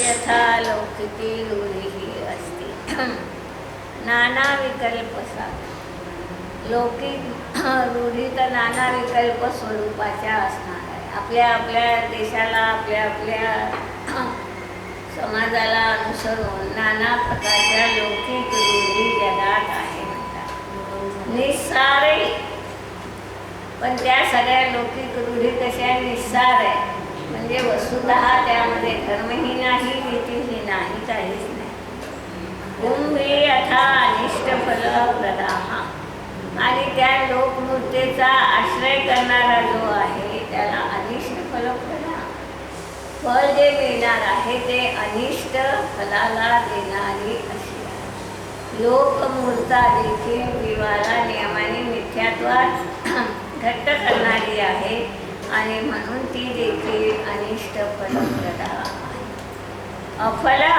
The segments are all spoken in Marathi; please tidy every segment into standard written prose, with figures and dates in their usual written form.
यथा लौकिकी रूढी असते नाना विकल्पसा. लौकिक रूढी तर नाना विकल्प स्वरूपाच्या असणार आहे. आपल्या आपल्या देशाला आपल्या आपल्या समाजाला अनुसरून नाना प्रकारच्या लौकिक रूढी जगात आहे म्हणतात. निस्सारही, पण त्या सगळ्या लौकिक रूढी कशा निस्सार आहे म्हणजे वस्तुतः त्यामध्ये धर्मही नाही, नीतीही नाही, काहीच नाही. कुंभी अथा अनिष्ट फलप्रदाहा. आणि त्या लोकमूर्तीचा आश्रय करणारा जो आहे त्याला अनिष्ट फलप्रदा. फळ जे मिळणार आहे ते अनिष्ट फलाला देणारी अशी आहे. लोकमूर्ता देखील जीवाला नियमाने मिथ्यात्वात घट्ट करणारी आहे आणि म्हणून ती देखील अनिष्ट फलप्रदा आहे. अफला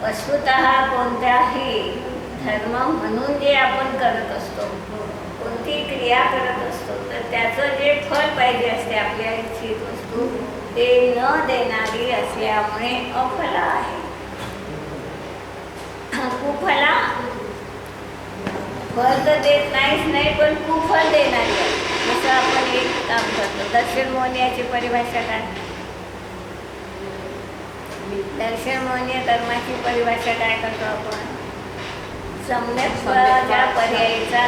वस्तुतः कोणत्याही धर्म म्हणून जे आपण करत असतो, कोणती क्रिया करत असतो तर त्याचं जे फल पाहिजे असते आपल्या इच्छित वस्तू ते न देणारी असल्यामुळे अफला आहे. कुफला फल तर देत नाहीच नाही पण कुफल देणारी आहे. जसं आपण एक काम करतो, दर्शन मोहनीयाची परिभाषा काय? दर्शन मोहनीय कर्माची परिभाषा काय करतो आपण? सम्यक फळाच्या पर्यायीचा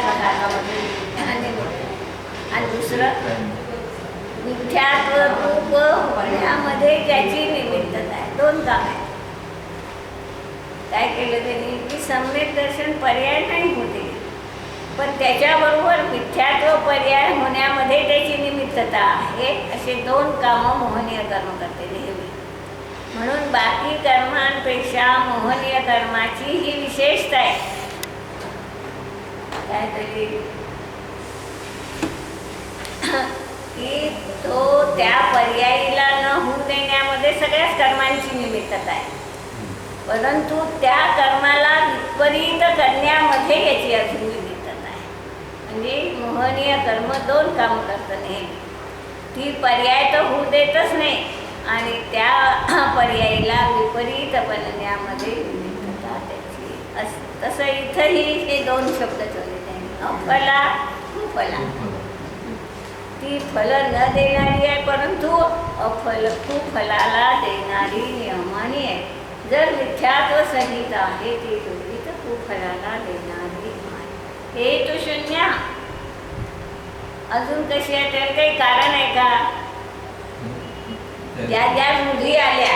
आणि दुसरं मिथ्यात्व रूप होण्यामध्ये ज्याची निमित्तता आहे. दोन काम आहे. काय केलं त्यांनी की सम्यक दर्शन पर्याय नाही होते पण त्याच्याबरोबर मिथ्यात्व पर्याय होण्यामध्ये त्याची निमित्तता आहे. असे दोन कामं मोहनीय कर्म करते नेहमी. म्हणून बाकी कर्मांपेक्षा मोहनीय कर्माची ही विशेषता आहे. काहीतरी की तो त्या पर्यायीला न होऊ देण्यामध्ये सगळ्याच कर्मांची निमित्तता आहे परंतु त्या कर्माला विपरीत करण्यामध्ये याची अजून निमित्तता आहे. म्हणजे मोहनीय कर्म दोन कामं करतं नेहमी. ती पर्याय तर होऊ देतच नाही आणि त्या पर्यायीला विपरीत बनण्यामध्ये निमित्तता त्याची तसं इथंही हे दोन शब्द ठेवले त्यांनी. अफला कुफला. ती फल न देणारी आहे परंतु कुफलाला देणारी नियमाने आहे. जर मिथ्यात्व सहित आहे ती रूढी तर कुफलाला देणारी आहे. हे तो शून्य. अजून कशी आहे त्याला काही कारण आहे का? ज्या ज्या रूढी आल्या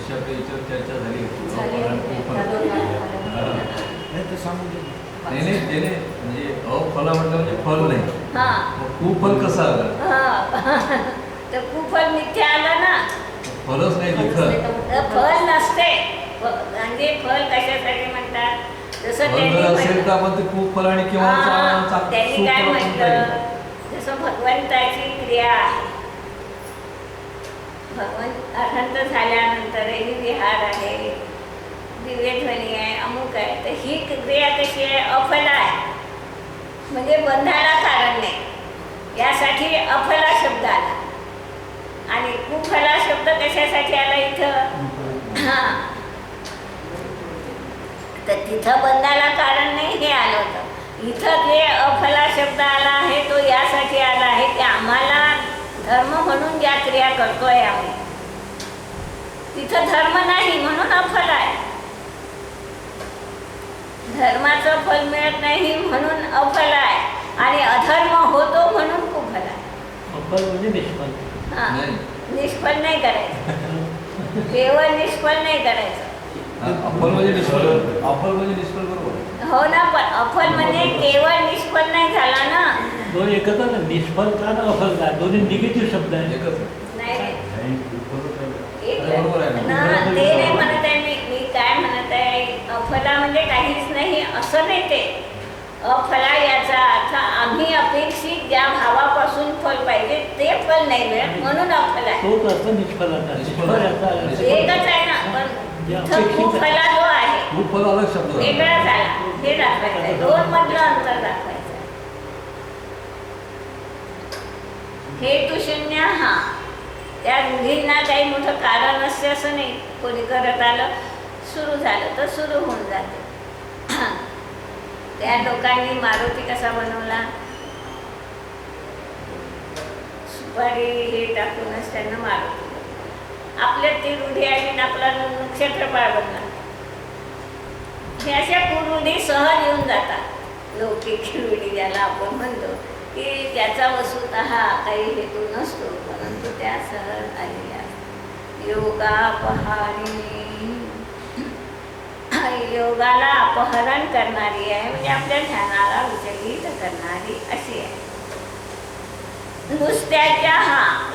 चर्चा झाली म्हणजे अफला म्हटलं म्हणजे फल नाही. कुफल कसं आलं? तर कुफल मिथ्या आलं ना. फलच नाही तिथं. फल नसते. म्हणजे फल कशासाठी म्हणतात? जसं असेल तर आपण ते कुफल आणि किंवा त्यांनी काय म्हटलं जसं भगवंताची क्रिया आहे. भगवंत अनंत झाल्यानंतरही विहार आहे, दिव्यध्वनी आहे, अमुक आहे. तर ही क्रिया कशी आहे? अफला आहे. म्हणजे बंधाला कारण नाही. यासाठी अफला शब्द आला. आणि कुफला शब्द कशासाठी आला इथं? तर तिथं बंधाला कारण नाही हे आलं होतं. इथं जे अफला शब्द आला आहे तो यासाठी आला आहे की आम्हाला धर्म म्हणून ज्या क्रिया करतोय आम्ही तिथं धर्म नाही म्हणून अफल आहे. धर्माचं फल मिळत नाही म्हणून अफल आहे आणि अधर्म होतो म्हणून कुफल आहे. अफल म्हणजे निष्फल. निष्फल नाही करायचं. केवळ निष्फल नाही करायचं. अफल म्हणजे निष्फल. अफल म्हणजे निष्फल बरोबर. हो ना पण अफल म्हणजे केवळ निष्फल नाही झाला ना. दोन एकच ना. निष्फल का ना अफल का दोन्ही निगेटिव्ह शब्द आहे. एकच नाही बरोबर आहे ना. ते नाही म्हणत आहे मी काय म्हणत आहे अफला म्हणजे काहीच नाही असं नाही. ते अफला याचा अर्थ आम्ही अपेक्षित ज्या भावापासून फल पाहिजे ते फल नाही मिळत म्हणून अफल आहे. तोच अर्थ निष्फलाचा. एकच आहे ना पण कुफला जो आहे कुफल अलग शब्द वेगळा झाला. हे दाखवायचं दोन मधलं अंतर दाखवायचं. हेतुशून्य हा त्या रूढींना काही मोठं कारण असते असं नाही. कोणी करत आलं, सुरू झालं तर सुरू होऊन जाते. त्या लोकांनी मारुती कसा बनवला, सुपारी हे टाकूनच त्यांना मारुती बनवला. आपल्यात ती रूढी आली आणि आपला नक्षत्रपाळ बनला. हे अशा कुरूढी सहज येऊन जातात. लौकिक रूढी ज्याला आपण म्हणतो की त्याचा वस्तुतः काही हेतू नसतो, परंतु त्या सहज आलेल्या योगापहारिणी, योगाला अपहरण करणारी आहे, म्हणजे आपल्या ध्यानाला विचलित करणारी अशी आहे. नुसत्याच्या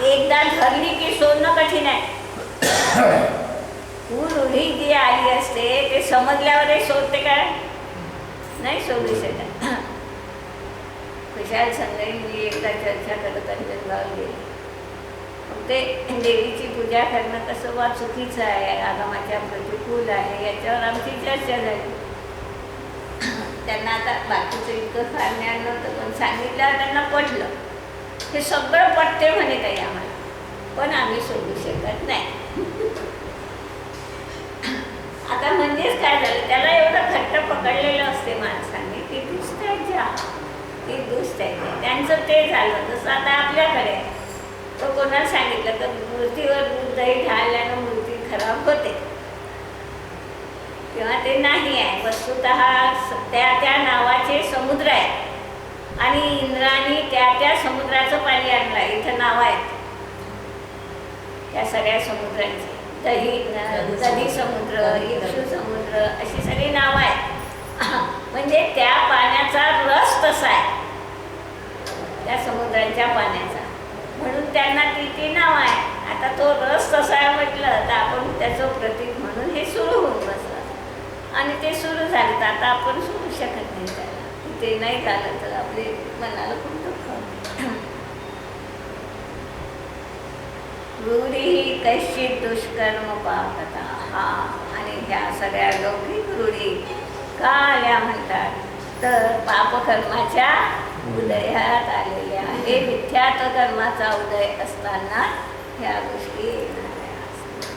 एकदा धरली की सोडणं कठीण आहे. रूढी जी आली असते ते समजल्यावरही सोडते काय, नाही सोडू शकत. खुशाल संघाई मी एकदा चर्चा करत अंजनगाव गेली. ते देवीची पूजा करणं कसं वा चुकीचं आहे, आगमाच्या प्रतिकूल आहे, याच्यावर आमची चर्चा झाली. त्यांना आता बाकीचं इतकं फार ज्ञान नव्हतं, पण सांगितल्यावर त्यांना पटलं. हे सगळं पटते म्हणे काही आम्हाला, पण आम्ही सोडू शकत नाही. आता म्हणजेच काय झालं, त्याला एवढं घट्ट पकडलेलं असते माणसांनी की दुसऱ्याच्या ती दुसऱ्याच्या त्यांचं ते झालं. जसं आता आपल्याकडे तो कोणाला सांगितलं तर मूर्तीवर दूध दही ढाळल्यानं मूर्ती खराब होते किंवा ते नाही आहे. वस्तुतः त्या नावाचे समुद्र आहे आणि इंद्राने त्या समुद्राचं पाणी आणलं. इथं नाव आहेत त्या सगळ्या समुद्रांची. दधी समुद्र, इक्षू समुद्र अशी सगळी नावं आहेत. म्हणजे त्या पाण्याचा रस तसा आहे, त्या समुद्राच्या पाण्याचा, म्हणून त्यांना ती नाव आहे. आता तो रस तसा आहे म्हटलं तर आपण त्याचं प्रतीक म्हणून हे सुरू होऊन बसलं आणि ते सुरू झालं तर आता आपण सोडू शकत नाही त्याला. ते नाही झालं तर आपले मनाला खूप दुःख होतं. रूढी कश्चित दुष्कर्म पाहता. आणि ह्या सगळ्या लौकिक रूढी का आल्या म्हणतात तर पापकर्माच्या उदयात आलेल्या. हे मिथ्यात्व कर्माचा उदय असताना ह्या गोष्टी येणाऱ्या असतात.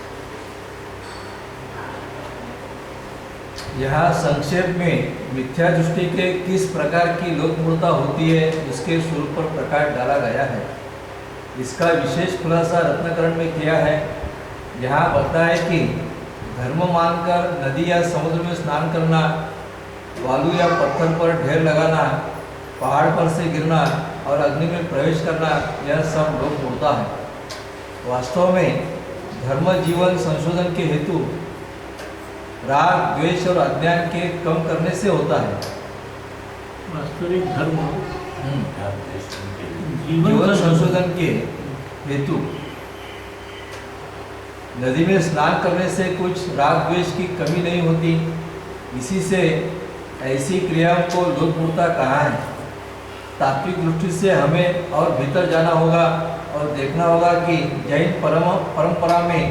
यहाँ संक्षेप में मिथ्या दृष्टि के किस प्रकार की लोकमूर्ता होती है उसके स्वरूप पर प्रकाश डाला गया है. इसका विशेष खुलासा रत्नकरण में किया है. यहाँ बताया है कि धर्म मानकर नदी या समुद्र में स्नान करना, बालू या पत्थर पर ढेर लगाना, पहाड़ पर से गिरना और अग्नि में प्रवेश करना, यह सब लोकमूर्ता है. वास्तव में धर्म जीवन संशोधन के हेतु राग द्वेष और अज्ञान के कम करने से होता है. वास्तविक धर्म जीवन संशोधन के हेतु नदी में स्नान करने से कुछ राग द्वेष की कमी नहीं होती. इसी से ऐसी क्रियाओं को लोकमूर्ता कहा है. तात्विक दृष्टि से हमें और भीतर जाना होगा और देखना होगा कि जैन परंपरा में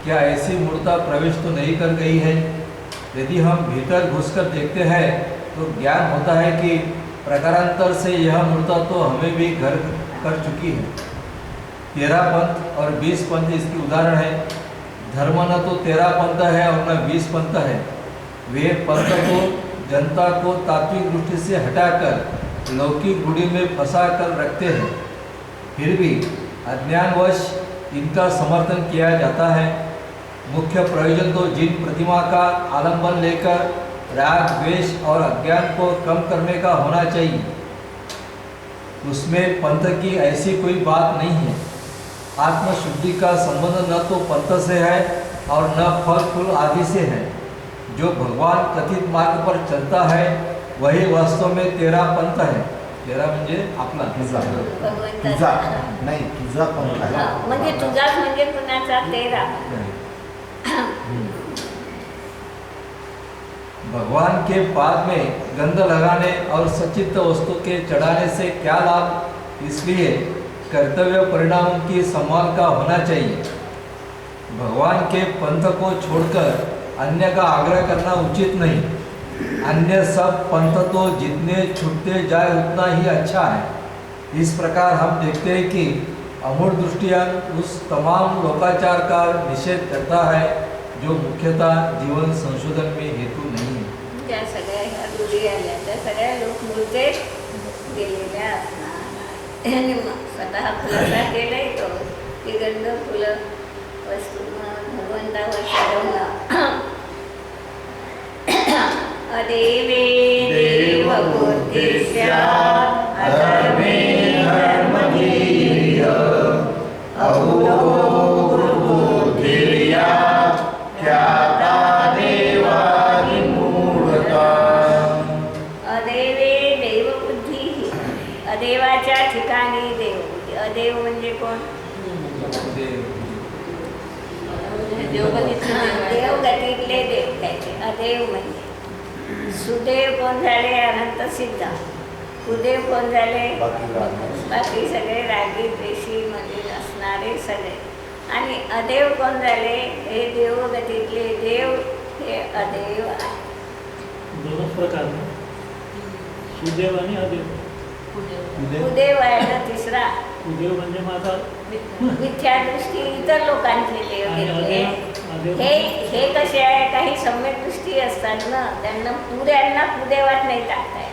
क्या ऐसी मूर्ता प्रवेश तो नहीं कर गई है. यदि हम भीतर घुसकर देखते हैं तो ज्ञान होता है कि प्रकारांतर से यह मूर्ता तो हमें भी घर कर चुकी है. 13 पंथ और 20 पंथ इसकी उदाहरण है. धर्म न तो 13 पंथ है और न 20 पंथ है. वे पंथ को जनता को तात्विक दृष्टि से हटाकर लौकिक रूढ़ी में फंसा कर रखते हैं. फिर भी अज्ञानवश इनका समर्थन किया जाता है. मुख्य प्रयोजन तो जिन प्रतिमा का आलंबन लेकर राग द्वेष और अज्ञान को कम करने का होना चाहिए, उसमें पंथ की ऐसी कोई बात नहीं है. आत्मशुद्धि का संबंध न तो पंथ से है और न फल फूल आदि से है. जो भगवान कथित मार्ग पर चलता है वही वास्तव में 13 पंथ है. 13 म्हणजे आपला भगवंताचा. नाही तुझा पंथ आहे. म्हणजे तुझाच म्हणजे कुणाचा 13. भगवान के पाद में गंध लगाने और सचित्त वस्तु के चढ़ाने से क्या लाभ, इसलिए कर्तव्य परिणामों की सम्मान का होना चाहिए. भगवान के पंथ को छोड़कर अन्य का आग्रह करना उचित नहीं. अन्य सब पंथ तो जितने छूटते जाए उतना ही अच्छा है. इस प्रकार हम देखते हैं कि अमूर्त दृष्टियान उस तमाम लोकाचार का निषेध करता है जो मुख्यतः जीवन संशोधन में हेतु नहीं है. ज्या सगळ्या ह्या रूढी आल्या त्या सगळ्या लोकमूर्तेच गेलेल्या असणार. आणि मग स्वतः खुलासा केलाय तो की गंध फुलं वस्तू भगवंतावर चढवणं. अदेवे देवबुद्धी स्यात् अधर्मे धर्मधीर्य अबुधो गुरुबुद्धिर्या ख्याता देवादिमूढता. अदेवे देवबुद्धी, अदेवाच्या ठिकाणी देवबुद्धी. अदेव म्हणजे कोण? देवगतीतले देव त्याचे अदेव म्हणजे. सुदेव कोण झाले? अनंत सिद्ध. कुदेव कोण झाले? बाकी सगळे रागी द्वेषी मध्ये असणारे सगळे. आणि अदेव कोण झाले? हे देवगतीतले देव हे अदेव आहे. दोनच प्रकार ना, सुदेव आणि अदेव. कुदेव आहे ना तिसरा. सुदेव म्हणजे माझा मिथ्या दृष्टी इतर लोकांचे देव आणि घेतले. अदेव हे कसे आहे? काही सम्यक दृष्टी असतात ना, त्यांना पुऱ्यांना कुदेवात नाही टाकताय.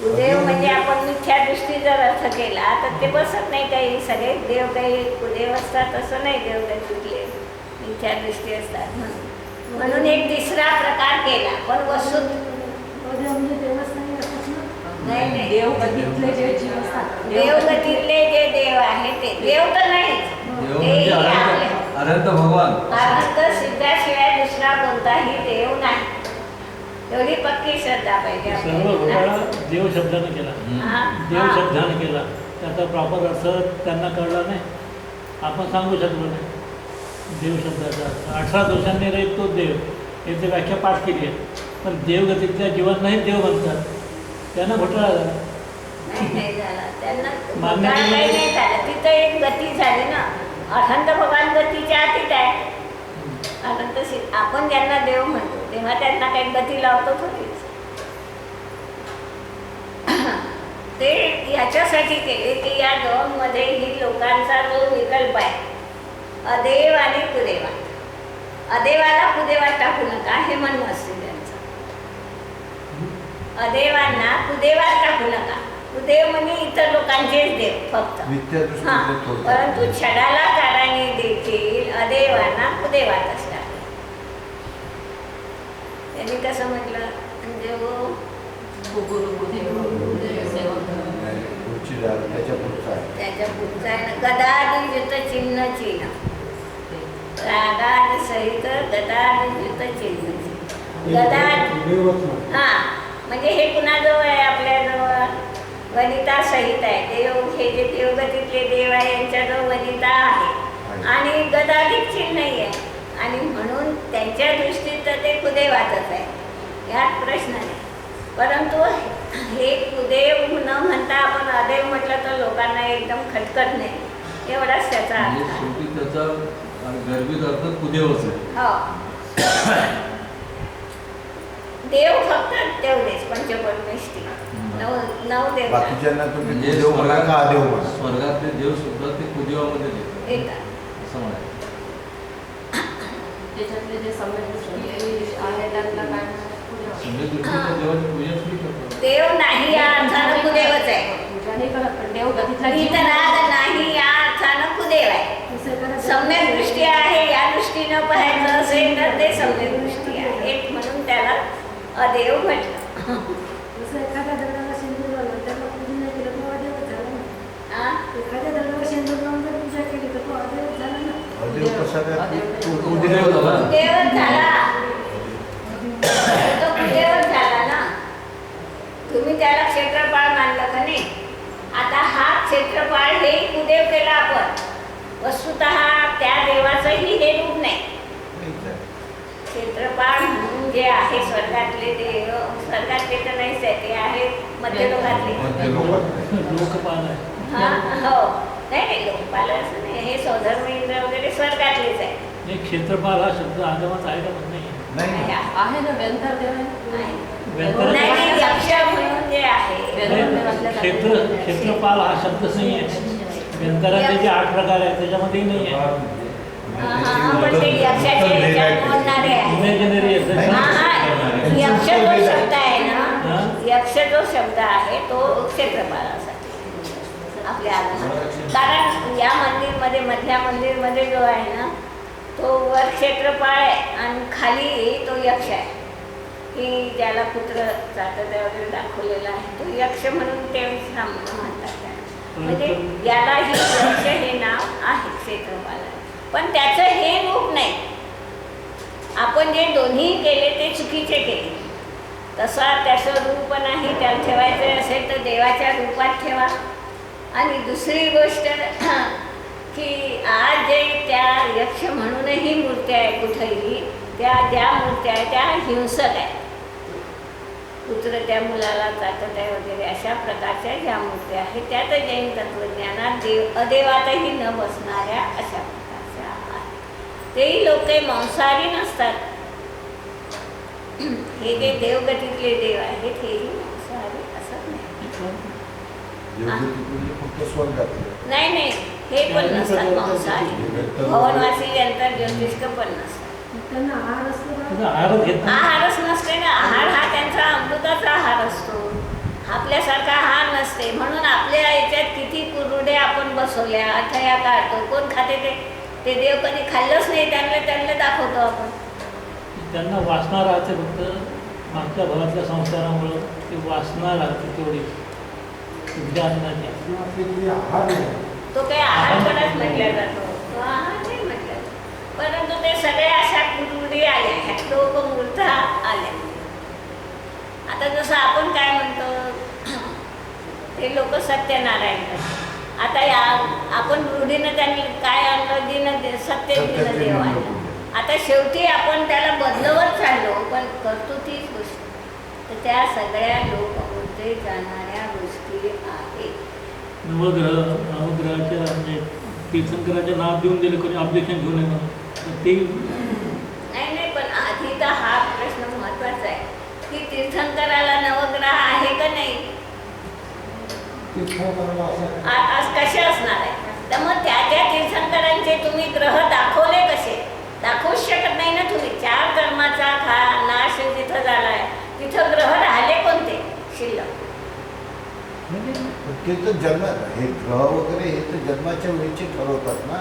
कुदेव म्हणजे आपण मिथ्या दृष्टी जर अर्थ केला तर ते बसत नाही. काही सगळे देव काही कुदेव असतात असं नाही. देव काही मिथ्या दृष्टी असतात म्हणून एक तिसरा प्रकार केला. पण वस्तू नाही नाही. देवगतीतले जे जीव असतात, देवगतीतले जे देव आहे ते देव तर नाही. देव म्हणजे अनंत भगवान. अनंत सिद्धाशिवाय दुसरा कोणताही देव नाही. एवढी पक्की श्रद्धा पाहिजे सर्व आपल्याला. घोटाळा देव शब्दाने केला. हा, देव हा. शब्दाने केला. त्याचा प्रॉपर अर्थ त्यांना कळला नाही, आपण सांगू शकलो नाही. देव शब्दाचा अर्थ 18 दोषांनी रहित तो देव याची व्याख्या पाठ केली आहे. पण देवगतीतल्या जीवांनाही देव म्हणतात. त्यांना घोटाळा झाला. नाही झाला त्यांना. मान्य घोटाळा केलं. नाही झाला. तिथं एक गती झाली ना. अनंत भगवान गतीच्या अतीत आहे. अनंत आपण ज्यांना देव म्हणतो तेव्हा त्यांना काही गती लावतो थोडीच. ते ह्याच्यासाठी केले की या दोन मध्ये ही लोकांचा जो विकल्प आहे अदेव आणि कुदेवा. अदेवाला कुदेवात टाकू नका हे म्हणणं असते त्यांचं. अदेवांना कुदेवात टाकू नका. कुदेव म्हणजे इतर लोकांचेच देव फक्त. नित्य हा, दृष्टीने थोडक्यात. परंतु छडाला कारणे देखील अदेवांना कुदेवात असतात. त्यांनी कसं म्हटलं म्हणजे पुढची जागा त्याच्या पुढचा आहे. त्याच्या पुढचा आहे ना गदाधियुत चिन्ह चिन्ह. रागाद सहित गदाधियुत चिन्ह चिन्ह. गदा हा म्हणजे हे कुणाजवळ आहे? आपल्याजवळ वनिता सहित आहे. देव हे जे देवगतीतले देव आहे यांच्याजवळ वनिता आहे आणि गदाधिक चिन्हही आहे. आणि म्हणून त्यांच्या दृष्टीत तर ते कुदेवातच आहे. यात प्रश्न नाही. परंतु हे कुदेव न म्हणता आपण अदेव म्हटलं तर लोकांना एकदम खटकत नाही. एवढाच त्याचा म्हणजे अर्थ आहे. शेवटी त्याचा गर्भित अर्थ कुदेवच आहे. हो. देव फक्त तेवढेच पंचपरमेष्ठी. नऊ देव बाकीच्यांना तुम्ही म्हणजे देव म्हणा का अदेव म्हणा. स्वर्गातले देव सुद्धा ते कुदेवामध्ये येतात येतात. असं म्हणायचं. त्याच्यातले जे सम्यक दृष्टी आहे त्यांना काय सम्यक दृष्टीच्या देवाची पूजा सुरू करतात. देव नाही या अर्थानं कुदेवच आहे. पूजा नाही करत, पण देवगतीतला जीव इतराग नाही या अर्थानं कुदेव आहे. सम्यक दृष्टी आहे या दृष्टीनं पाहायचं असेल तर ते सम्यक दृष्टी आहे म्हणून त्याला अदेव म्हटलं. जसं एखाद्या दगडाला शेंदूर लावलं त्याला पूजन नाही केलं तो अदेवच झाला ना. हा? एखाद्या दगडाला शेंदूर लावून जर पूजा केली तर तो अदेवच झाला ना. अदेव कसा काय? अदेव तो कुदेव झाला. कुदेवच झाला. तो कुदेवच झाला ना. तुम्ही त्याला क्षेत्रपाळ मानलं का नाही? आता हा क्षेत्रपाळ हे कुदेव केला आपण. वस्तुतः त्या देवाचंही हे रूप नाही. क्षेत्रपाळ म्हणून जे आहे स्वर्गातले देव, स्वर्गातले तर नाहीच आहे, ते आहे मध्यलोकातले. मध्य लोकात लोकपाल आहे. हा हो नाही लोकपाल असं नाही. हे सौधर्म इंद्र वगैरे स्वर्गातलेच आहे. एक क्षेत्रपाल हा शब्द आगमात आहे का म्हणत नाही. नाही आहे ना, व्यंतर देव आहे. नाही. नाही नाही, यक्ष म्हणून जे आहे क्षेत्रपाल हा शब्दच नाही आहे. व्यंतराचे जे 8 प्रकार आहेत त्याच्यामध्ये नाही आहे. पण ते यक्षाचे ह्याच्यात मोडणारे आहे. इमॅजिनरी यक्ष जो शब्द आहे ना, यक्ष जो शब्द आहे तो क्षेत्रपालासाठी आपल्या आगमनात. कारण या मंदिरमध्ये, मधल्या मंदिरमध्ये जो आहे ना, तो वर क्षेत्रपाळ आहे आणि खाली तो यक्ष आहे. की ज्याला पुत्र जातं वगैरे दाखवलेला आहे तो यक्ष म्हणून ते म्हणतात त्याला. म्हणजे याला ही यक्ष हे नाव आहे क्षेत्रपाला. पण त्याचं हे रूप नाही. आपण जे दोन्ही केले ते चुकीचे केले. तसा त्याचं रूप नाही. त्याला ठेवायचं असेल तर देवाच्या रूपात ठेवा. आणि दुसरी गोष्ट की आज जे त्या यक्ष म्हणूनही मूर्त्या आहे कुठेही, त्या ज्या मूर्त्या आहेत त्या हिंसक आहेत. पुत्र त्या मुलाला चाटत आहे वगैरे अशा प्रकारच्या ज्या मूर्त्या आहेत त्या तर जैन तत्त्वज्ञानात अदेवातही न बसणाऱ्या अशा प्रकारच्या आहेत. तेही लोक काही मांसाहारी नसतात. हे जे देवगतीतले देव आहेत हेही मांसाहारी असत फक्त स्वर्गात नाही. नाही हे पण नसतात मांसाहारी. भवनवासी यंत्र ज्योतिष्क पण नसतात. त्यांना आहार असतो का? त्याचा आहारच घेत नाही. आहारच नसते ना. आहार हा त्यांचा अमृताचा आहार असतो. आपल्यासारखा आहार नसते. म्हणून आपल्या याच्यात किती कुरुडे आपण बसवल्या, अथया काढतो. कोण खाते ते देव कधी खाल्लंच नाही. त्यांना दाखवतो आपण. त्यांना वासना राहते फक्त मागच्या भागातल्या संस्कारामुळं ती वासना राहते तेवढी ज्ञानाची. तो काही आहारपणाच म्हटला जातो. तो आहार नाही म्हटला जातो. परंतु ते सगळे अशा कुरुडी आल्या, लोक मूर्त आल्या. आता जसं आपण काय म्हणतो ते लोक सत्यनारायण करतात. आता या आपण रूढीनं त्यांनी काय आणलं, दिनं सत्यदिनं देव आणलं. आता शेवटी आपण त्याला बदलवत चाललो, पण करतो तीच गोष्ट. तर त्या सगळ्या लोकमूर्ते जाणाऱ्या गोष्टी आहेत. नवग्रहाच्या म्हणजे तीर्थंकराचे नाव देऊन दिले कोणी ऑब्जेक्शन घेऊ नये म्हणून ते नाही. पण आधी तर हा प्रश्न महत्वाचा आहे की तीर्थंकराला नवग्रह आहे का नाही. आज कसे असणार आहे. तर मग त्या तीर्थंकरांचे तुम्ही ग्रह दाखवले कसे. दाखवूच शकत नाही ना तुम्ही. 4 कर्माचा नाश जिथं झालाय तिथं ग्रह राहिले कोणते शिल्लक. ते तर जन्म हे ग्रह वगैरे हे तर जन्माच्या वेळीचे ठरवतात ना.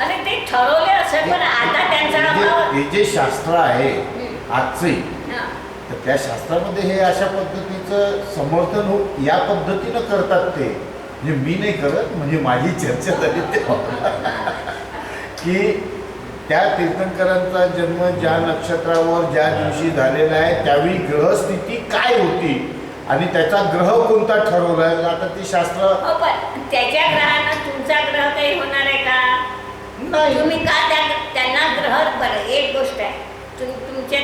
अरे ते ठरवले असेल पण आता त्यांचा अभाव. हे जे शास्त्र आहे आजचे, हां. तर त्या शास्त्रामध्ये हे अशा पद्धतीचं समर्थन या पद्धतीनं करतात ते. म्हणजे मी नाही करत, म्हणजे माझी चर्चा झाली तेव्हा की त्या तीर्थंकरांचा जन्म ज्या नक्षत्रावर ज्या दिवशी झालेला आहे त्यावेळी ग्रहस्थिती काय होती आणि त्याचा ग्रह कोणता ठरवला. आता ते शास्त्र हो पण त्याच्या ग्रहानं तुमचा ग्रह काही होणार आहे का. नाही. तुम्ही का त्यांना ग्रह. बरं एक गोष्ट आहे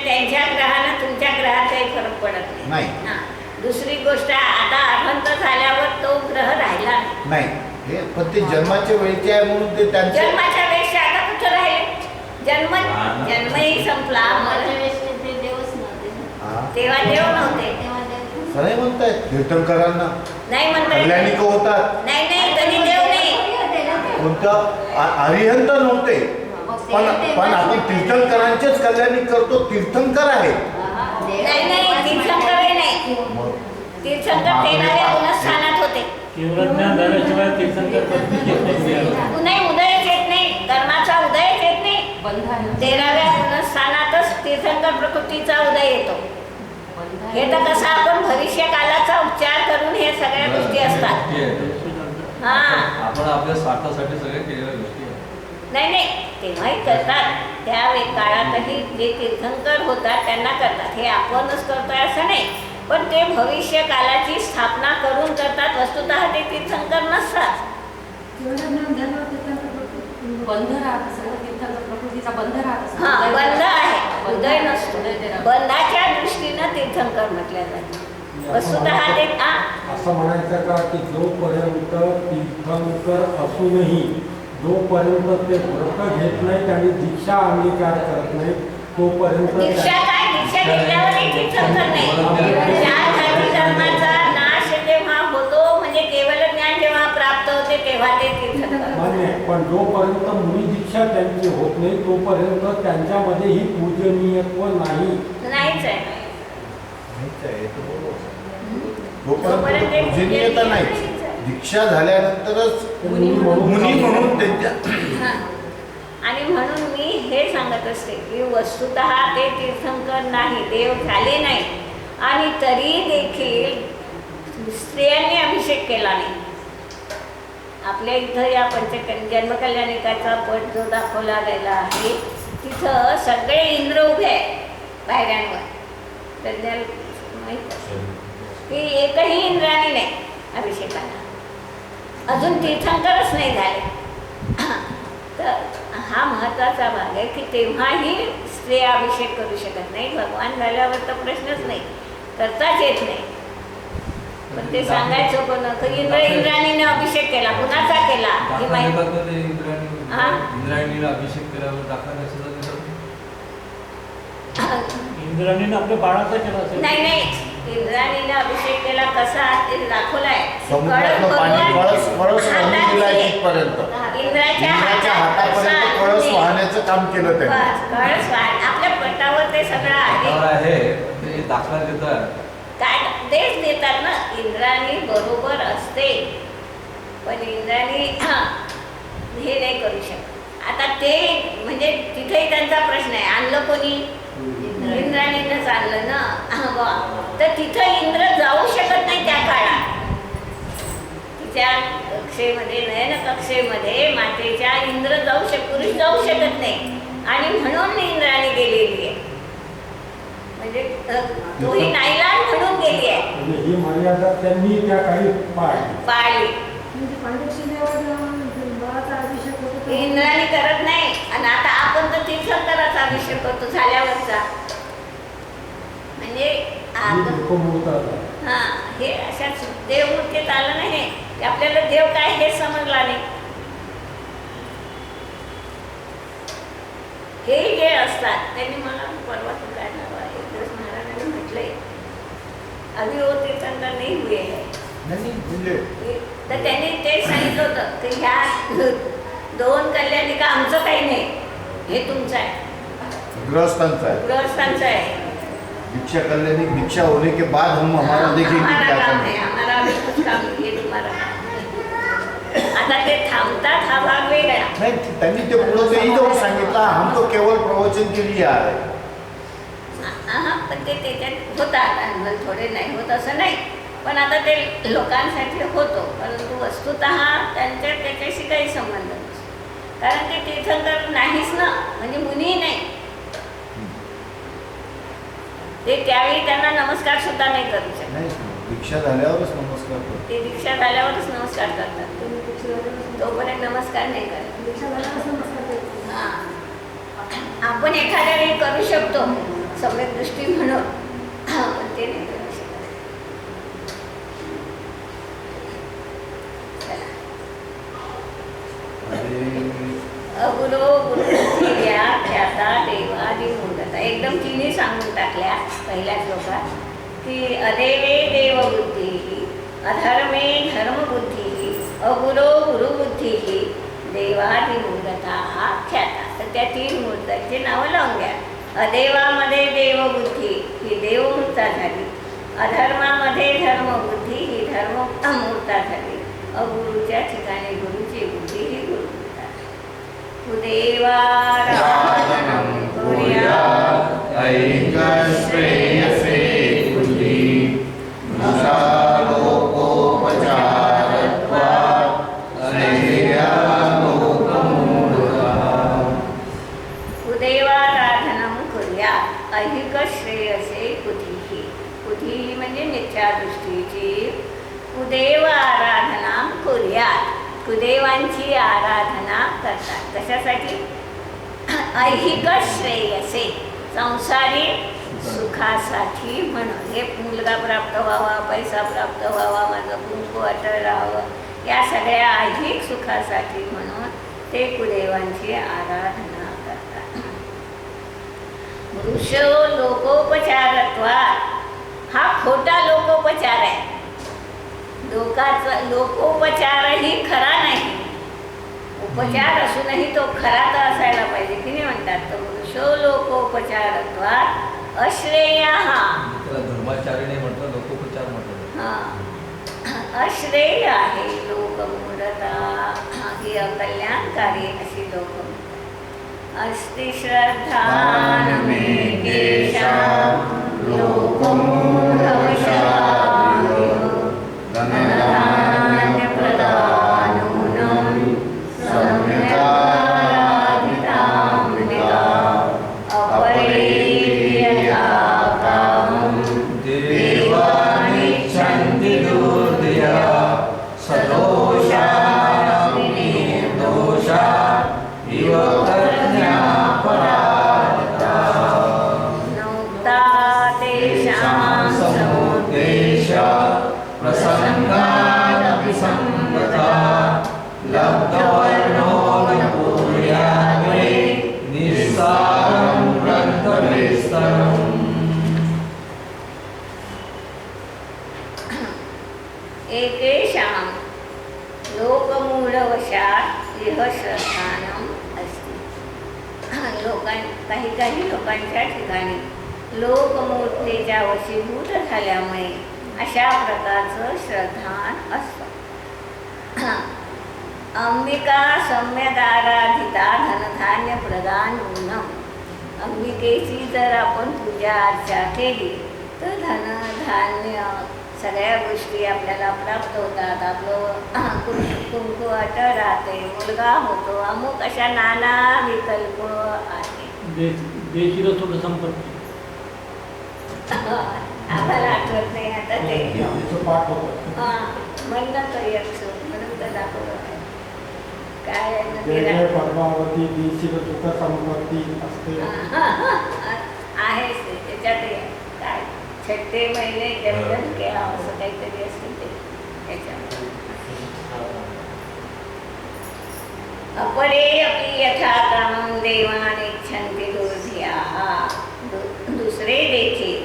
त्यांच्या ग्रहानं तुमच्या ग्रहात काही फरक पडत नाही. हां. दुसरी गोष्ट आता अर्हंत झाल्यावर तो ग्रह राहिला नाही. हे पण ते जन्माच्या वेळीचे आहे म्हणून ते त्यांच्या जन्माच्या वेळेस आता कुठं राहिले. जन्मही संपला. ते देवच नव्हते. तेव्हा देव नव्हते. नाही म्हणतायत तीर्थंकरांना नाही म्हणता येत. कल्याणिक होतात. नाही कधी देव नाही. कोणतं अरिहंत नव्हते. पण आपण तीर्थंकरांचेच कल्याणिक करतो. तीर्थंकर आहेत. नाही तीर्थंकरही नाही. तीर्थंकर 13व्या गुणस्थानात होते. केवळ ज्ञान झाल्याशिवाय तीर्थंकर पत्नी घेत नाही. नाही उदयच येत नाही. कर्माचा उदयच येत नाही. 13व्या गुणस्थानातच तीर्थंकर प्रकृतीचा उदय येतो. हे तर कसं आपण भविष्यकालाचा उच्चार करून हे सगळ्या गोष्टी असतात. हां. आपण आपल्या स्वार्थासाठी सगळ्या केलेल्या गोष्टी आहेत. नाही तेव्हाही करतात. त्या काळातही जे तीर्थंकर होतात त्यांना करतात. हे आपणच करतोय असं नाही. पण ते भविष्य कालाची स्थापना करून करतात. वस्तुतः ते तीर्थंकर नसतात. बंध राहत असेल तीर्थाचा प्रकृतीचा बंध राहत असेल. हां बंध आहे. उदय नसतो. बंधाच्या दृष्टीनं तीर्थंकर म्हटल्या जाते. वस्तुतः ते असं म्हणायचं का की जोपर्यंत तीर्थंकर असूनही जोपर्यंत ते व्रत घेत नाहीत आणि दीक्षा अंगीकार करत नाहीत तोपर्यंत दीक्षा काय. दीक्षा घेतल्यावरही तीर्थंकर नाही. ज्या जाती धर्माचा नाश जेव्हा होतो म्हणजे केवळ ज्ञान जेव्हा प्राप्त होते तेव्हा ते तीर्थंकर. मान्य आहे. पण जोपर्यंत मुनी दीक्षा त्यांची होत नाही तोपर्यंत त्यांच्यामध्ये ही पूजनीयत्व नाही. नाहीच आहे. माहित आहे, तो बरोबर. जोपर्यंत पूजनीयता नाही, दीक्षा झाल्यानंतरच मुनी मुनी म्हणून त्यांच्या हां. आणि म्हणून मी हे सांगत असते की वस्तुतः ते तीर्थंकर नाही, देव झाले नाही आणि तरी देखील स्त्रियांनी अभिषेक केला नाही. आपल्या इथं या जन्मकल्याणिकाचा पट जो दाखवला गेला आहे तिथं सगळे इंद्र उभे आहेत पायऱ्यांवर. तर माहीत असेल की एकही इंद्राणी नाही अभिषेकाला, अजून तीर्थंकरच नाही झाले. तर हा महत्त्वाचा भाग आहे की तेव्हाही स्त्रिया अभिषेक करू शकत नाही. भगवान झाल्यावर तर प्रश्नच नाही, करताच येत नाही. पण ते सांगायचं कोण की इंद्राणीने अभिषेक केला, कुणाचा केला हे माहिती. हां. इंद्रायणीला अभिषेक केल्यावर दाखला कशाचा देतात? इंद्राणीनं आपल्या बाळाचा केला असेल. नाही नाही, इंद्राणीने अभिषेक केला कसा ते दाखवलाय. समुद्रातलं पाणी कळस वाहून दिलाय तिथपर्यंत. इंद्राच्या हातापर्यंत कळस वाहण्याचं काम केलं त्यांनी. कळस वाहन आपल्या पटावर ते सगळं आहे. आहे ते दाखला देतात. काय तेच देतात ना, इंद्राणी बरोबर असते पण इंद्राणी हे नाही करू शकत. आता ते म्हणजे तिथेही त्यांचा प्रश्न आहे, आणलं कोणी? इंद्राणीनंच आणलं ना. तर तिथं इंद्र जाऊ शकत नाही त्या काळात. तिच्या कक्षेमध्ये नयन कक्षेमध्ये मातेच्या इंद्र पुरुष जाऊ शकत नाही आणि म्हणून इंद्राणी गेलेली आहे. म्हणजे तोही नाईलाज म्हणून गेली आहे. म्हणजे ही मर्यादा त्यांनी त्या काळी पाळली. म्हणजे पांडुशिलेवर बाळाचा अभिषेक होतो तर इंद्राणी करत नाही आणि आता आपण तर तीर्थंकराचा अभिषेक करतो झाल्यावरचा. म्हणजे हां, हे अशाच देवमूर्तीत आलं नाही की आपल्याला देव काय हे समजला नाही. हे जे असतात त्यांनी मला परवा काय नाव आहे एकदाच महाराजांनी म्हटलंय अभी वो तीर्थंकर नहीं हुए है. म्हणजे तर त्यांनी तेच सांगितलं होतं की ह्या दोन कल्याणिका आमचं काही नाही, हे तुमचं आहे, गृहस्थांचा है, गृहस्थांचं आहे. दीक्षा कल्याणी दीक्षा होने के बाद हम हमारा देखेंगे हमारा क्या काम करना है, है. हमारा अभी कुछ काम नहीं है, तुम्हारा काम है. आता ते थांबतात हा भाग वेगळा. नहीं, त्यांनी ते पुढं तेही जाऊन सांगितलं हम तो केवळ प्रवचन के लिए आ रहे हैं. हां, पण ते त्याच्यात होतात थोडे नाही होत असं नाही, पण आता ते लोकांसाठी होतो. परंतु वस्तुतः त्याच्याशी काही संबंध नसतो, कारण ते तीर्थंकर नाहीच ना, म्हणजे मुनी नाही. ते त्यावेळी त्यांना नमस्कार सुद्धा नाही करू शकत. नाही, दीक्षा झाल्यावरच नमस्कार करतो. ते दीक्षा झाल्यावरच नमस्कार करतात, तुम्ही दीक्षा झाल्यापासून तोपर्यंत नमस्कार नाही करत. दीक्षा झाल्यापासून नमस्कार करतो. हां, आपण एखाद्या वेळी करू शकतो सम्यक दृष्टी म्हणून, पण ते नाही करू शकत. अगुरो गुरुया ख्याता देवादी मूर्तता, एकदम तिन्ही सांगून टाकल्या पहिल्या श्लोकात की अदेवे देवबुद्धी, अधर्मे धर्मबुद्धी, अगुरो गुरुबुद्धी, देवादी मूर्तता हा ख्याता. तर त्या तीन मूर्तांची नावं लावून घ्या. अदेवामध्ये देवबुद्धी ही देवमूर्ता झाली, अधर्मामध्ये धर्मबुद्धी ही धर्ममूर्ता झाली, अगुरूच्या ठिकाणी गुरुची बुद्धी ही गुरुमूर्ता. कुदेवाराधनं कुर्यात् ऐकश्रेयसे बुद्धी लोकोपचारत्वात् कुदेवाराधनं कुर्यात् ऐहिक श्रेयसे कुधीही. कुधीही म्हणजे मिथ्या दृष्टीची. कुदेव आराधना कुर्यात्, कुदेवांची आराधना करतात. कशासाठी? ऐहिक श्रेयसे, संसारिक सुखासाठी म्हणून. हे मुलगा प्राप्त व्हावा, पैसा प्राप्त व्हावा, माझं कुंकू अटळ राहावं, या सगळ्या ऐहिक सुखासाठी म्हणून ते कुदेवांची आराधना करतात. वृषो लोकोपचारत्वात् हा खोटा लोकोपचार आहे. लोकोपचारही खरा नाही. उपचार असूनही तो खरा तर असायला पाहिजे की नाही म्हणतात. तर वृषो लोकोपचारत्वात् अश्रेय त्याला धर्माचार्य नाही म्हटलं, लोकोपचार म्हटलं. अश्रेय आहे लोकमूढता, ही अकल्याणकारी अशी लोकमूढता. अस्ति श्रद्धानमेतेषां लोकमूढवशात् धनधान्यप्रदानूनं सम्यगाराधितां विद्याम् अपरेभ्यः कामं देवानिच्छन्ति दुर्दया सदोषापि निर्दोषा इव प्रज्ञापराजिता. नोक्ता तेषां समुद्देश प्रसंगादपि संगता लब्धवर्णो न पूर्याग्रे निस्सारं ग्रन्थविस्तरम्. एकेषां लोकमूढवशात् इह श्रद्धानम् अस्ति. काही लोकांच्या ठिकाणी लोकमूर्तीच्या वशीभूत झाल्यामुळे अशा प्रकारचं श्रद्धान असतं. अंबिका सम्यगाराधिता धनधान्य प्रदान ऊनम. अंबिकेची जर आपण पूजा अर्चा केली तर धनधान्य सगळ्या गोष्टी आपल्याला प्राप्त होतात. आपलं कुंकू अट राहते, मुलगा होतो, अमुक अशा नाना विकल्प आहे. देशील थोडं संपत्ती आम्हाला आठवत नाही आता ते. आमचं पाठ होतं. म्हणणं तो यक्ष म्हणून तर दाखवलं आहे. काय जय नदीला जय पद्मावती देशील सुख संपत्ती असते. आहेच ते त्याच्यात काय छट्टे महिने जंगल के असं काहीतरी असेल ते त्याच्यामध्ये. अपरे अपि यथा कामं देवानिच्छन्ति दुर्धियाः. दुसरे देखील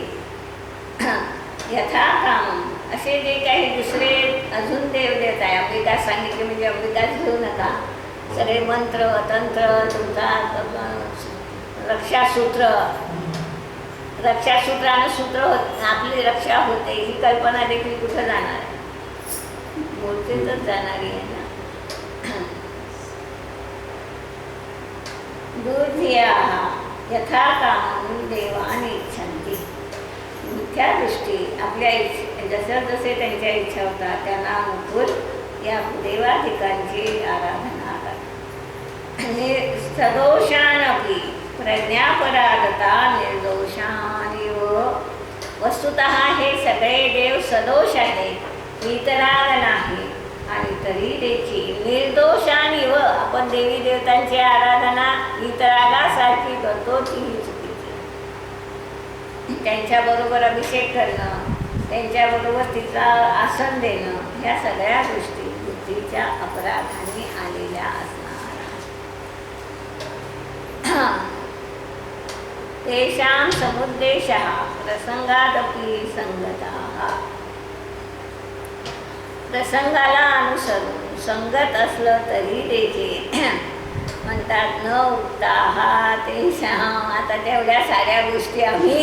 यथा कामं असे जे काही दुसरे अजून देवदेवता आहे. अंबिका सांगितले म्हणजे अंबिकाच घेऊ नका. सगळे मंत्र तंत्र तुमचा रक्षासूत्रानं सूत्र होत आपली रक्षा होते ही कल्पना देखील कुठं जाणार आहे. मूर्तीतच जाणारी आहे ना. दुर्धियाः यथा कामं देवानिच्छन्ति. मिथ्या दृष्टी आपल्या जसे त्यांच्या इच्छा होतात त्यांना अनुकूल या देवाधिकांची आराधना करतात. सदोषानपि प्रज्ञापराधता निर्दोषानिव. वस्तुतः हे सगळे देव सदोष आहेत, वितराग नाही. आणि तरी देखील निर्दोषानिव आपण देवी देवतांची आराधना वितरागासारखी करतो तीही चुकीची. त्यांच्याबरोबर अभिषेक करणं, त्यांच्याबरोबर तिचा आसन देणं ह्या सगळ्या गोष्टी बुद्धीच्या अपराधाने आलेल्या असणार. तेषां समुद्देशः प्रसंगादपि संगताः. प्रसंगाला अनुसरून संगत असलं तरी देखील म्हणतात न उक्ताः तेषां. आता तेवढ्या साऱ्या गोष्टी आम्ही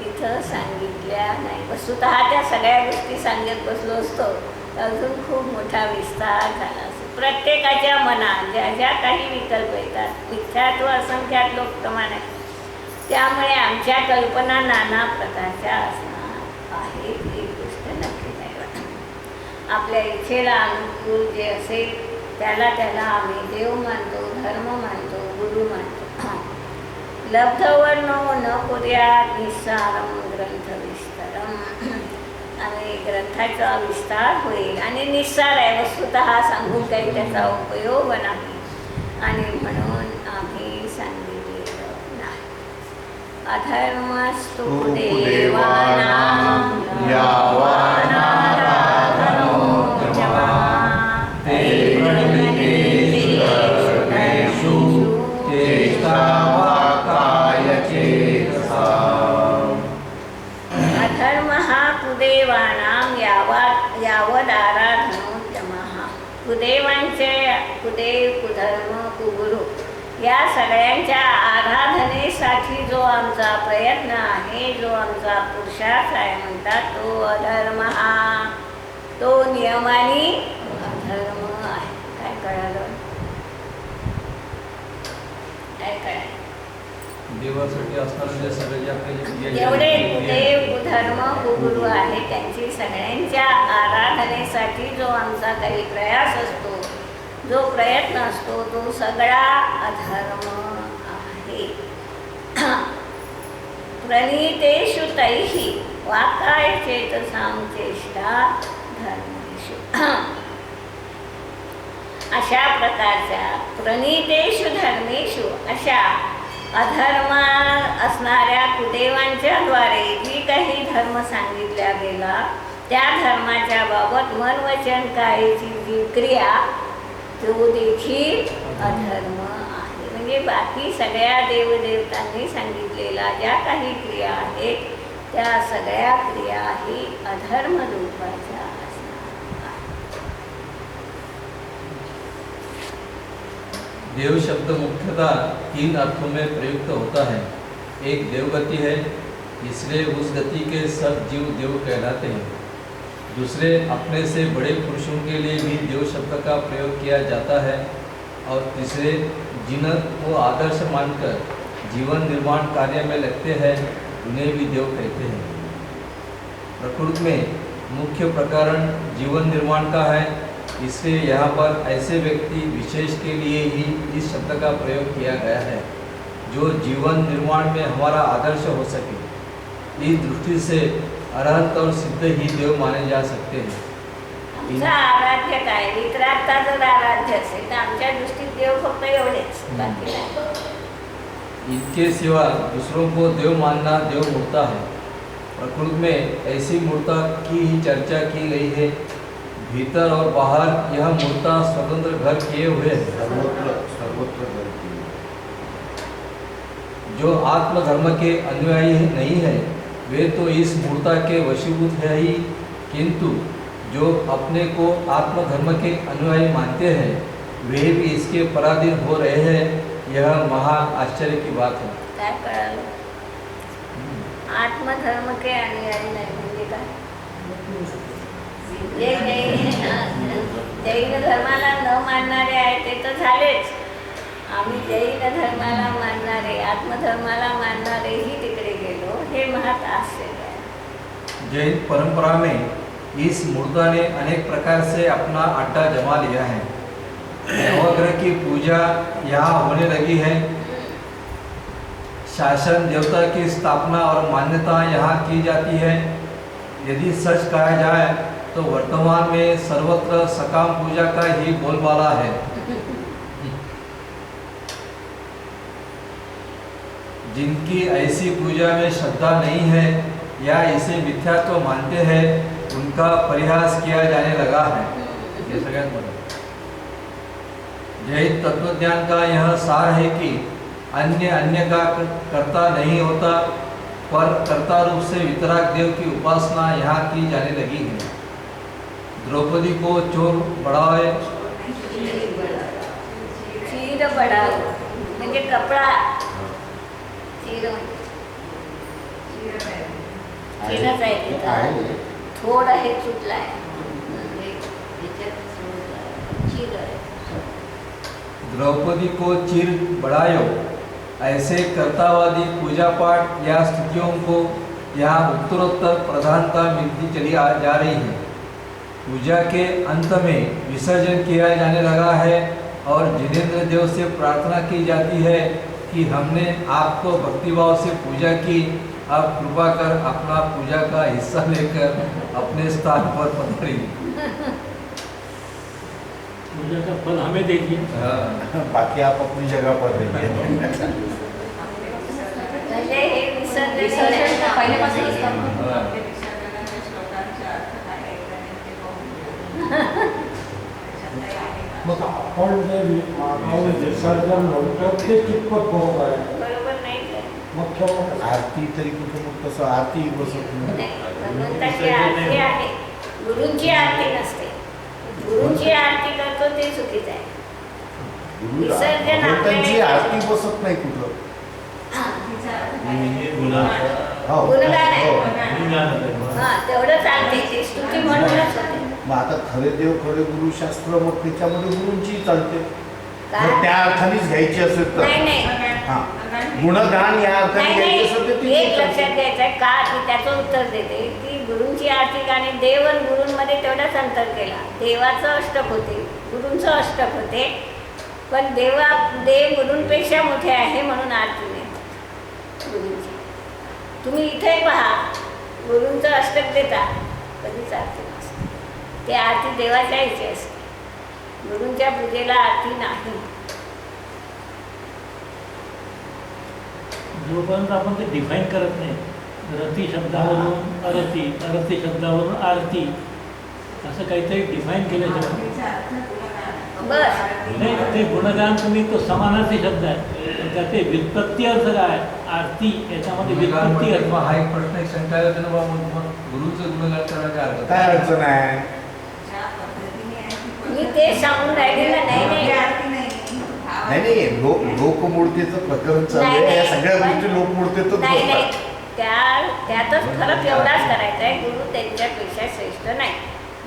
इथं सांगितल्या नाही. वस्तुतः त्या सगळ्या गोष्टी सांगत बसलो असतो तर अजून खूप मोठा विस्तार झाला असतो. प्रत्येकाच्या मनात ज्या ज्या काही विकल्प येतात, मिथ्यात्व असंख्यात लोक प्रमाण आहे, त्यामुळे आमच्या कल्पना नाना प्रकारच्या असणार आहेत. ही गोष्ट नक्की नाही. आपल्या इच्छेला अनुकूल जे असेल त्याला आम्ही देव मानतो, धर्म मानतो, गुरु मानतो. लब्धवर्णो न कुर्यात् निस्सारं ग्रंथविस्तरम्. आणि ग्रंथाचा विस्तार होईल आणि निस्सार आहे. वस्तुतः सांगून काही त्याचा उपयोग नाही आणि म्हणून आम्ही सांगितलेलं नाही. अधर्मस्तु देवानां यावानाराधनो जमा ते प्रणितेषु चेष्टा वा कायचेतसा कुदेवांचे कुदेव कुधर्म कुगुरु या सगळ्यांच्या आराधनेसाठी जो आमचा प्रयत्न आहे, जो आमचा पुरुषार्थ आहे म्हणतात, तो अधर्म हा, तो नियमाने अधर्म आहे. काय कळालं? काय कळालं? देवासाठी असणारे जे सगळे जे आपले जे क्रिया जेवढे आहेत, कुदेव कुधर्म कुगुरु आहे त्यांची सगळ्यांच्या आराधनेसाठी जो आमचा काही प्रयास असतो, जो प्रयत्न असतो, तो सगळा अधर्म आहे. प्रणीतेषु तैहि वाकाय चेतसां चेष्टा धर्मेषु. अशा प्रकारच्या प्रणीतेषु धर्मेषु, अशा अधर्म असणाऱ्या कुदेवांच्या द्वारे जी काही धर्म सांगितला गेला, त्या धर्माच्या बाबत मन वचन कायची जी क्रिया, तो देखील अधर्म आहे. म्हणजे बाकी सगळ्या देवदेवतांनी सांगितलेल्या ज्या काही क्रिया आहेत, त्या सगळ्या क्रिया ही अधर्म रूपाच्या असणार आहेत. देव शब्द मुख्यतः 3 अर्थों में प्रयुक्त होता है. एक देवगति है, इसलिए उस गति के सब जीव देव कहलाते हैं. दूसरे, अपने से बड़े पुरुषों के लिए भी देव शब्द का प्रयोग किया जाता है. और तीसरे, जिन्हें को आदर्श मानकर जीवन निर्माण कार्य में लगते हैं, उन्हें भी देव कहते हैं. प्रकृति में मुख्य प्रकरण जीवन निर्माण का है, इसलिए यहाँ पर ऐसे व्यक्ति विशेष के लिए ही इस शब्द का प्रयोग किया गया है, जो जीवन निर्माण में हमारा आदर्श हो सके. इस दृष्टि से अरहत और सिद्ध ही देव माने जा सकते हैं. आमचा आराध्य काय, वितरागता जर आराध्य असेल तर आमच्या दृष्टीत देव फक्त एवढेच, बाकी नाही. इनके सिवा दूसरों को देव मानना देव मूर्ता है. प्रकृति में ऐसी मूर्ता की ही चर्चा की गई है. भीतर और बाहर यह मूर्ता स्वतंत्र घर किए हुए है. सर्वत्र गर्दी. जो आत्मधर्म के अनुयायी नहीं है, वे तो इस मूर्ता के वशीभूत है ही, किंतु जो अपने को आत्मधर्म के अनुयायी मानते हैं, वे भी इसके पराधीन हो रहे हैं. यह महान आश्चर्य की बात है. काय कळालं? आत्मधर्म के अनुयायी नाही म्हणजे काय? जे जैन धर्माला न मानणारे आहेत ते तर झालेच. आम्ही जैन धर्माला मानणारे, आत्मधर्माला मानणारेही तिकडे गेलो. हे महत् आश्चर्य आहे. जैन परंपरा में इस मूर्ता ने अनेक प्रकार से अपना अड्डा जमा लिया है. नवग्रह की पूजा यहाँ होने लगी है. शासन देवता की स्थापना और मान्यता यहाँ की जाती है. यदि सच कहा जाए तो वर्तमान में सर्वत्र सकाम पूजा का ही बोलबाला है. जिनकी ऐसी पूजा में श्रद्धा नहीं है या इसे मिथ्यात्व मानते हैं, उनका परिहास किया जाने लगा है. ये सगळ्यात बरं. जैन तत्वज्ञान का यह सार है कि अन्य अन्य का कर्ता नहीं होता, पर कर्ता रूप से वितराग देव की उपासना यहाँ की जाने लगी है. द्रौपदी को चोर बढ़ावे, चीर बडाव म्हणजे कपडा. चीर चीरच आहे तिथं. थोडं हे सुटलं आहे. चीर आहे. द्रौपदी को चीर बढ़ायो, ऐसे कर्तावादी पूजा पाठ या स्तुतियों को यहाँ उत्तरोत्तर प्रधानता मिलती चली जा रही है. पूजा के अंत में विसर्जन किया जाने लगा है और जिनेंद्र देव से प्रार्थना की जाती है कि हमने आपको भक्तिभाव से पूजा की, अब कृपा कर अपना पूजा का हिस्सा लेकर अपने स्थान पर पधारिए. पूजा का फल हमें दीजिए. बाकी आप अपनी जगह पर रहिए. म्हणजे हे विसर्जन विसर्जन तर पहिल्यापासूनच हा. मग आपण जे विसर्जन म्हणतो ते कितपत बरोबर आहे? बरोबर नाही का? मग केव्हा आरती तरी कुठं मग तसं आरती बसत नाही. नाही, भगवंताची आरती आहे. गुरूंची आरती नसते. गुरूंची आरती करतो करतो ते चुकीचं आहे. गुरु विसर्जन भगवंतांची आपल्या- आरती बसत नाही कुठं. हो. गुणगान आहे. हो. हा तेवढं चालते ते स्तुती म्हणूनच होते. मग आता खरे देव खरे गुरुशास्त्र मग त्याच्यामध्ये गुरूंची चालते. काय? जर त्या अर्थानेच घ्यायची असेल तर नाही नाही हा गुणगान या अर्थाने नाही घ्यायची असेल तर नाही ती एक लक्षात घ्यायचं आहे का की त्याचं उत्तर देते की गुरूंची आरती गाणे देव आणि गुरूंमध्ये तेवढाच अंतर केला. देवाचं अष्टक होते, गुरूंचं अष्टक होते, पण देव गुरूंपेक्षा मोठे आहे म्हणून आरती नाही गुरूंची. तुम्ही इथे पहा गुरूंचं अष्टक देता कधीच आरती नसते. ते आरती देवाच्या इथे असते, गुरूंच्या पूजेला आरती नाही. जोपर्यंत आपण ते डिफाईन करत नाही, रती शब्दावरून अरती, अरती शब्दावरून आरती असं काहीतरी डिफाईन केल्याशिवाय बस नाही ते गुणगान तुम्ही तो समानार्थी शब्द आहे पण त्याचे व्युत्पत्ती अर्थ काय आरती याच्यामध्ये व्युत्पत्ती अर्थ हा एक प्रश्न एक शंका येते ना बाबा, मग गुरुचं गुणगान करायला काय अर्थ? काय अडचण आहे. मी ते सांगून राहिले ना. नाही नाही नाही नाही लोकमूर्तीचं प्रकरण चालू नाही, आहे. या नाही. सगळ्या गोष्टी लोकमूर्तीतच नाही नाही बसतात. त्यातच फरक एवढाच करायचा आहे, गुरु त्यांच्यापेक्षा श्रेष्ठ नाही.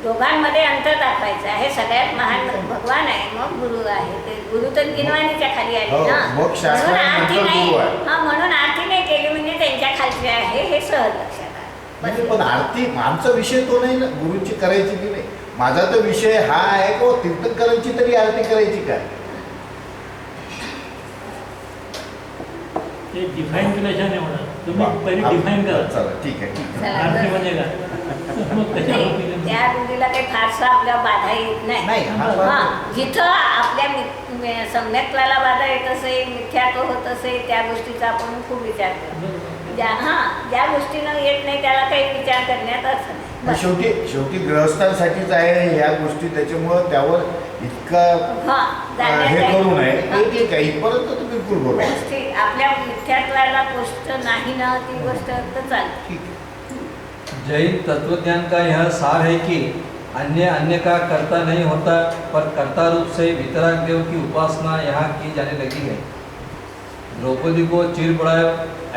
दोघांमध्ये अंतर दाखवायचं आहे. सगळ्यात महान भगवान आहे, मग गुरु आहे. ते गुरु तर गिनवानीच्या खाली आले हो, ना, मग म्हणून शास्त्रानंतर आरती नाही. गुरु आहे. हा म्हणून आरती नाही केली म्हणजे त्यांच्या खालचे आहे हे सहज लक्षात नाही, आलं. पण आरती आमचा विषय तो नाही ना गुरुची करायची की नाही. माझा तर विषय हा आहे की तीर्थंकरांची तरी आरती करायची काय. ते डिफाईन केल्याशिवाय नाही होणार. तुम्ही पहिले डिफाईन करा चला ठीक आहे ठीक आहे. चला, आरती बरं. म्हणजे काय मग नाही, त्या रूढीला काही फारसा आपल्या बाधा येत नाही नाही. हा हा जिथं आपल्या सम्यक्त्वाला बाधा येत असेल, मिथ्यात्व होत असेल, त्या गोष्टीचा आपण खूप विचार करतो. ज्या गोष्टीनं येत नाही त्याला काही विचार करण्यात अर्थ नाही. पण बस. शेवटी गृहस्थांसाठीच आहे या गोष्टी. त्याच्यामुळं त्यावर इतकं हा हे करू नये. हा. ते ठीक आहे इथपर्यंत तर बिलकुल बरोबर आहे. गोष्टी आपल्या मिथ्यात्वाला गोष्ट नाही ना ती गोष्ट तर चालते. ठीक आहे. जैन तत्वज्ञान का यह सार है कि अन्य अन्य का कर्ता नहीं होता, पर कर्ता रूप से वितराग देव की उपासना यहाँ की जाने लगी है. द्रौपदी को चीर बढ़ाए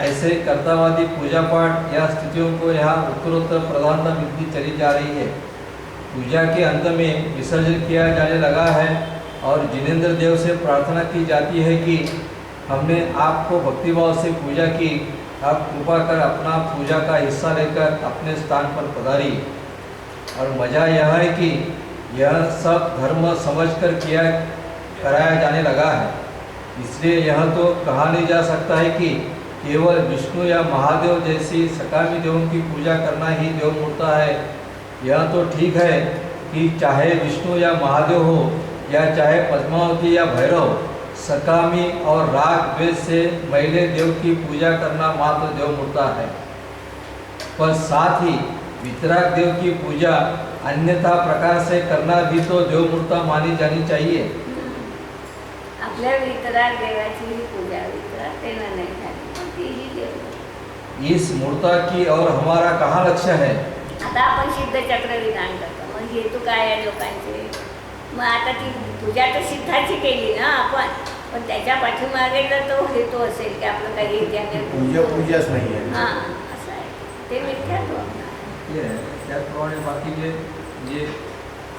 ऐसे कर्तावादी पूजा पाठ या स्थितियों को यहाँ उत्तरोत्तर प्रधानता मिलती चली जा रही है. पूजा के अंत में विसर्जन किया जाने लगा है और जिनेंद्र देव से प्रार्थना की जाती है कि हमने आपको भक्तिभाव से पूजा की, आप कृपा कर अपना पूजा का हिस्सा लेकर अपने स्थान पर पधारी. और मज़ा यह है कि यह सब धर्म समझकर कराया जाने लगा है. इसलिए यह तो कहा नहीं जा सकता है कि केवल विष्णु या महादेव जैसी सकामी देवों की पूजा करना ही देवमूर्ता है. यह तो ठीक है कि चाहे विष्णु या महादेव हो या चाहे पद्मावती या भैरव, सकामी और राग द्वेष से मैले देव की पूजा करना मात्र देवमूर्ता है. पर साथ ही वितराग देव की पूजा अन्यथा प्रकार से करना भी तो देवमूर्ता मानी जानी चाहिए. आपल्या वितराग देवाची ही पूजा वितराग देणं नाही झाली पण तीही देव. इस मूर्ता की और हमारा कहाँ लक्ष्य है. आता आपण सिद्धचक्र विधान करतो, मग हेतू काय आहे लोकांचे. मग आता ती पूजा तर सिद्धाची केली ना आपण, पण त्याच्या पाठीमागे जर तो हेतू असेल की आपलं काही पूजाच नाही आहे. हां असं आहे ते मिथ्यात्व. ये है. त्याप्रमाणे बाकीचे जे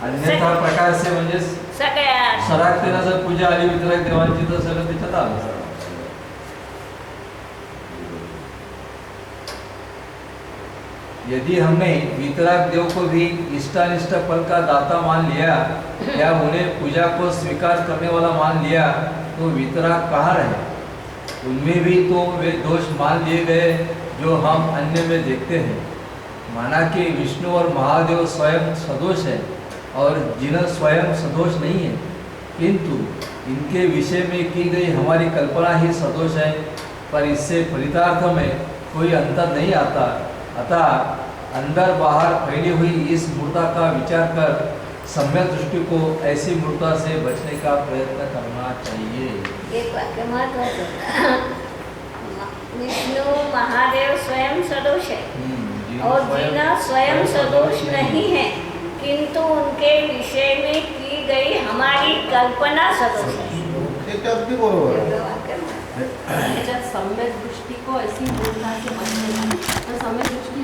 अन्यथा प्रकार से म्हणजे सगळ्या सरागतेला जर पूजा आली वितराग देवांची तर सगळं त्याच्यात आलं. यदि हमने वितराग देव को भी इष्टानिष्ट फल का दाता मान लिया या उन्हें पूजा को स्वीकार करने वाला मान लिया तो वितराग कहाँ रहे. उनमें भी तो वे दोष मान लिए गए जो हम अन्य में देखते हैं. माना कि विष्णु और महादेव स्वयं सदोष है और जिन्ह स्वयं सदोष नहीं है, किंतु इनके विषय में की गई हमारी कल्पना ही सदोष है. पर इससे फलितार्थ में कोई अंतर नहीं आता. अतः अंदर बाहर फैली हुई इस मूर्ता का विचार कर सम्यक दृष्टि को ऐसी मूर्ता से बचने का प्रयत्न करना चाहिए. एक वाक्य महत्वाचं. विष्णु महादेव स्वयं सदोष है और जिन्ह स्वयं सदोष नहीं है, किंतु उनके विषय में की गई हमारी कल्पना सदोष है. ते तर अगदी बरोबर आहे. एवढं वाक्य म्हणा. त्याच्यात सम्यक दृष्टी को ऐसी मूलता से बनते हैं. तर सम्यक दृष्टी